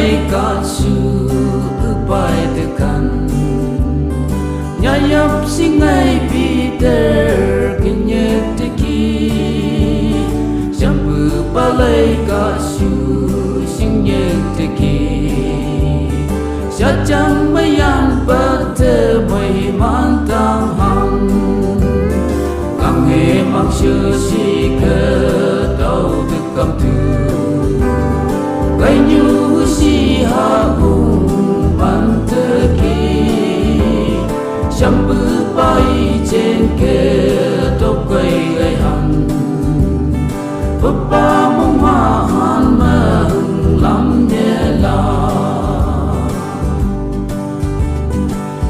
balai ka su upai tekan nyayap singai Peter kenyek teki Jambu balai ka su sinyek teki Sajang mayang bate may mantang hang Kang he mang sư si ke tau thực cầm tu Cây nhu si ha hùng man tơ ki Jambu bay trên kê tốc cây gây hằng Bapa mong hoa han mơ lắm nhẹ la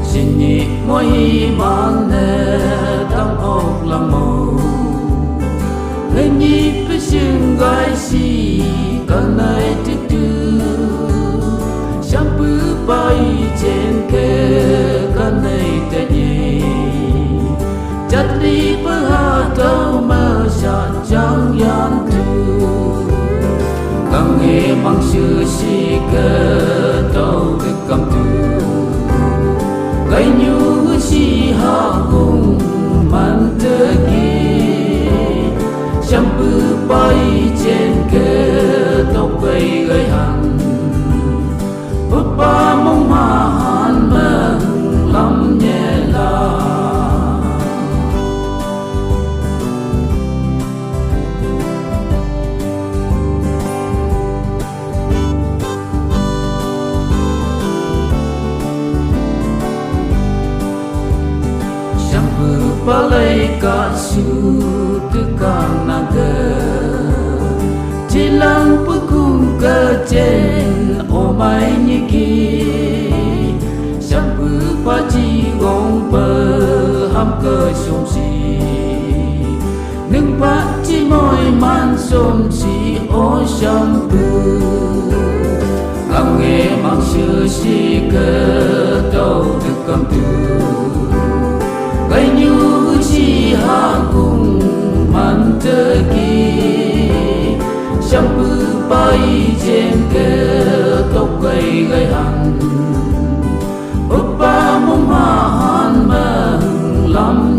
Xin nhị mỗi mang nè tâm ốc làm màu Người nhị phải xương gai si cả này tích tư Jambu bay trên kê cả này tệ nhị Chặt đi bơ hà tâu mơ xa chẳng yan tu Càng nghe mang sư si cơ tâu thực cầm tu Gây nhu si hạ hùng man tơ ki Jambu bay trên kê tóc cây gây hằng Bapa mong hà han mơ lắm nhẹ la balai ka su tukang naga Jilang pekung ke jen omai nyiki Jambu paji gong pe ham ke som si Nâng paji moi man som si o jambu Ang nghe mang sư si ke tau tukang tu Cây nhu si ha hùng man tơ ki Jambu bay trên kê tóc cây gây hằng Bapa mong hà han mơ lắm